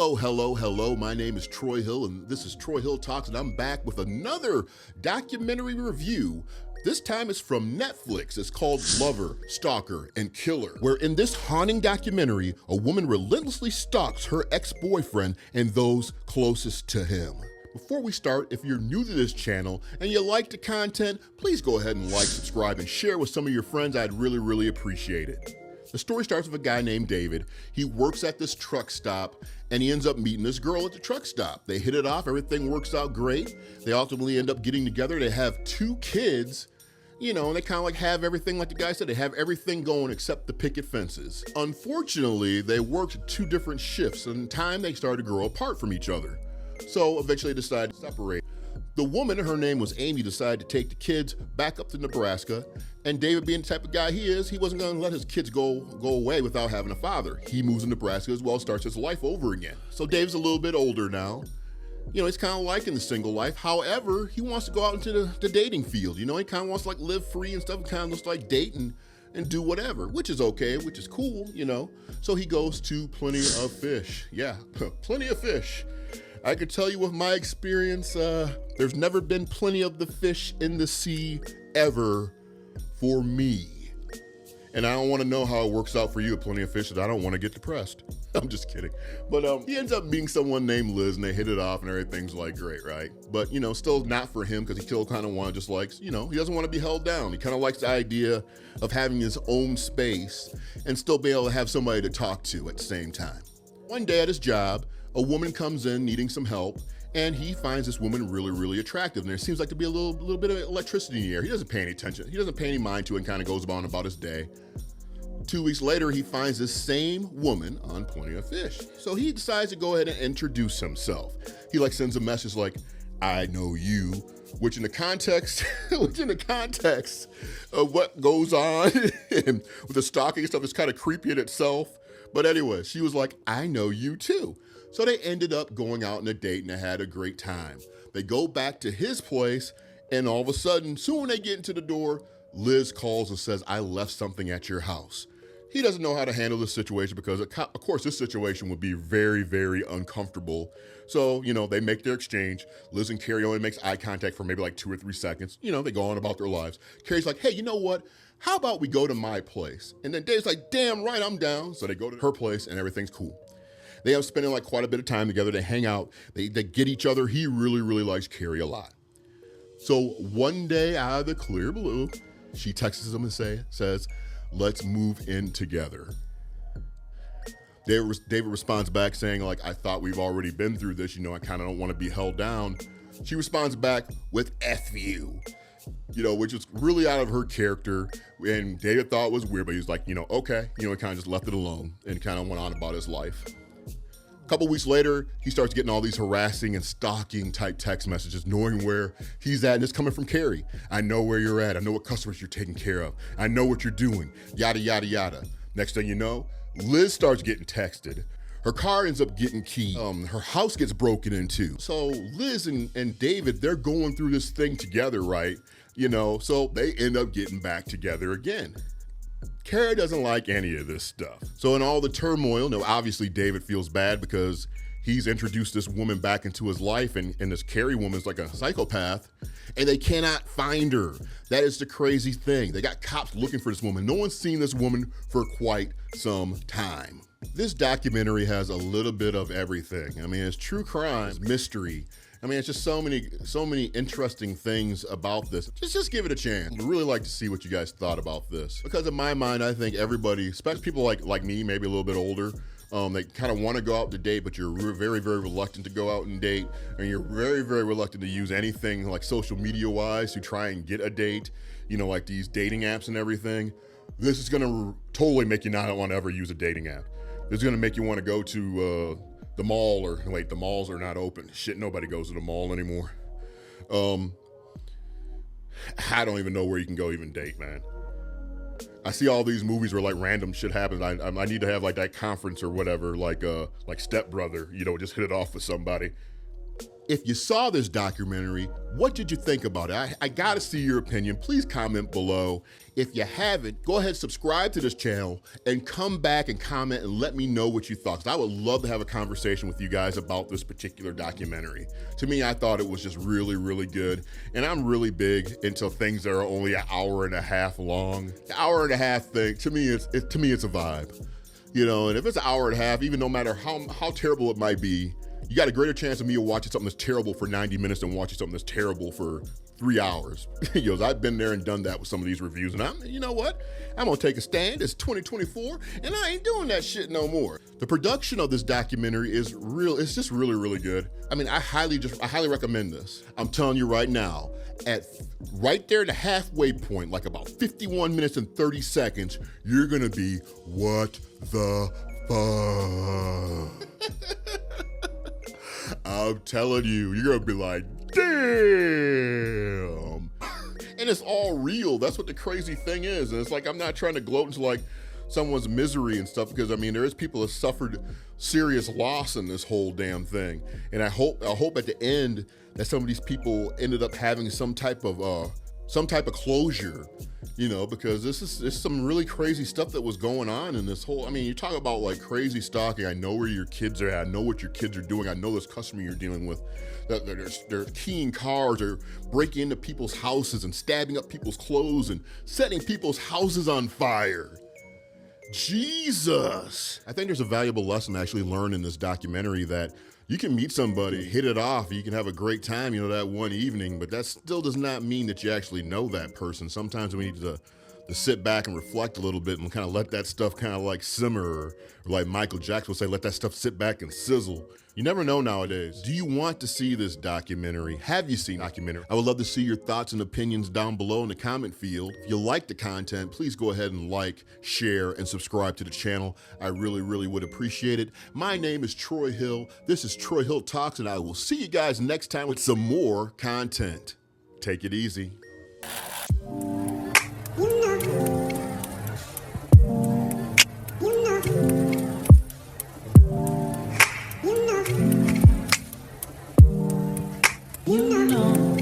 Hello, hello, hello. My name is Troy Hill, and this is Troy Hill Talks, and I'm back with another documentary review. This time it's from Netflix. It's called Lover, Stalker, and Killer, where in this haunting documentary, a woman relentlessly stalks her ex-boyfriend and those closest to him. Before we start, if you're new to this channel and you like the content, please go ahead and like, subscribe, and share with some of your friends. I'd really appreciate it. The story starts with a guy named David. He works at this truck stop and he ends up meeting this girl at the truck stop. They hit it off, everything works out great. They ultimately end up getting together. They have 2 kids, you know, and they kind of like have everything, like the guy said, they have everything going except the picket fences. Unfortunately, they worked 2 different shifts and in time they started to grow apart from each other. So eventually they decided to separate. The woman, her name was Amy, decided to take the kids back up to Nebraska. And David, being the type of guy he is, he wasn't going to let his kids go away without having a father. He moves to Nebraska as well, starts his life over again. So Dave's a little bit older now. You know, he's kind of liking the single life. However, he wants to go out into the dating field. You know, he kind of wants to like live free and stuff and kind of just like date and do whatever, which is okay, which is cool, you know. So he goes to Plenty of Fish. Yeah, Plenty of Fish. I could tell you with my experience, there's never been plenty of the fish in the sea ever for me. And I don't want to know how it works out for you at Plenty of Fish, because I don't want to get depressed. I'm just kidding. But he ends up meeting someone named Liz and they hit it off and everything's like great, right? But, you know, still not for him because he still kind of want to just like, you know, he doesn't want to be held down. He kind of likes the idea of having his own space and still be able to have somebody to talk to at the same time. One day at his job, a woman comes in needing some help, and he finds this woman really attractive. And there seems like to be a little bit of electricity in the air. He doesn't pay any attention. He doesn't pay any mind to it and kind of goes on about his day. 2 weeks later, he finds this same woman on Plenty of Fish. So he decides to go ahead and introduce himself. He like sends a message like, "I know you," which in the context, of what goes on with the stalking stuff is kind of creepy in itself. But anyway, she was like, "I know you too." So they ended up going out on a date and they had a great time. They go back to his place and all of a sudden, soon when they get into the door, Liz calls and says, "I left something at your house." He doesn't know how to handle this situation because of course this situation would be very uncomfortable. So, you know, they make their exchange. Liz and Cari only makes eye contact for maybe like 2 or 3 seconds. You know, they go on about their lives. Cari's like, "Hey, you know what? How about we go to my place?" And then Dave's like, "Damn right, I'm down." So they go to her place and everything's cool. They have spending like quite a bit of time together. They hang out, they get each other. He really likes Cari a lot. So one day out of the clear blue, she texts him and says, "Let's move in together." David responds back saying like, "I thought we've already been through this. You know, I kind of don't want to be held down." She responds back with "F you." You know, which is really out of her character. And David thought it was weird, but he was like, you know, okay. You know, he kind of just left it alone and kind of went on about his life. A couple weeks later, he starts getting all these harassing and stalking type text messages, knowing where he's at, and it's coming from Cari. "I know where you're at. I know what customers you're taking care of. I know what you're doing, yada, yada, yada." Next thing you know, Liz starts getting texted. Her car ends up getting keyed. Her house gets broken into. So Liz and David, they're going through this thing together, right? You know, so they end up getting back together again. Cari doesn't like any of this stuff. So in all the turmoil, now obviously David feels bad because he's introduced this woman back into his life and this Cari woman's like a psychopath and they cannot find her. That is the crazy thing. They got cops looking for this woman. No one's seen this woman for quite some time. This documentary has a little bit of everything. I mean, it's true crime, it's mystery. I mean, it's just so many interesting things about this. Just give it a chance. I'd really like to see what you guys thought about this. Because in my mind, I think everybody, especially people like me, maybe a little bit older, they kind of want to go out to date, but you're very reluctant to go out and date. And you're very reluctant to use anything like social media wise to try and get a date, you know, like these dating apps and everything. This is gonna totally make you not want to ever use a dating app. This is gonna make you want to go to the mall, or wait, the malls are not open. Shit, nobody goes to the mall anymore. I don't even know where you can go even date, man. I see all these movies where like random shit happens. I need to have like that conference or whatever, like Step Brother, you know, just hit it off with somebody. If you saw this documentary, what did you think about it? I gotta see your opinion. Please comment below. If you haven't, go ahead, subscribe to this channel and come back and comment and let me know what you thought. 'Cause I would love to have a conversation with you guys about this particular documentary. To me, I thought it was just really, really good. And I'm really big into things that are only an hour and a half long. The hour and a half thing, to me, it's a vibe. You know, and if it's an hour and a half, even no matter how terrible it might be, you got a greater chance of me watching something that's terrible for 90 minutes than watching something that's terrible for 3 hours. You know, I've been there and done that with some of these reviews, and you know what? I'm gonna take a stand. It's 2024, and I ain't doing that shit no more. The production of this documentary is real. It's just really, really good. I mean, I highly recommend this. I'm telling you right now, at right there, the halfway point, like about 51 minutes and 30 seconds, you're gonna be, what the fuck? I'm telling you, you're gonna be like, damn. And it's all real. That's what the crazy thing is. And it's like, I'm not trying to gloat into like someone's misery and stuff, because I mean, there is people that suffered serious loss in this whole damn thing. And I hope at the end that some of these people ended up having some type of closure, you know, because this is some really crazy stuff that was going on in this whole, I mean, you talk about like crazy stalking. I know where your kids are at. I know what your kids are doing. I know this customer you're dealing with. They're keying cars, they're breaking into people's houses and stabbing up people's clothes and setting people's houses on fire. Jesus. I think there's a valuable lesson to actually learn in this documentary, that you can meet somebody, hit it off, you can have a great time, you know, that one evening, but that still does not mean that you actually know that person. Sometimes we need to sit back and reflect a little bit and kind of let that stuff kind of like simmer, or like Michael Jackson would say, let that stuff sit back and sizzle. You never know nowadays. Do you want to see this documentary? Have you seen the documentary? I would love to see your thoughts and opinions down below in the comment field. If you like the content, please go ahead and like, share, and subscribe to the channel. I really, really would appreciate it. My name is Troy Hill. This is Troy Hill Talks, and I will see you guys next time with some more content. Take it easy. You know.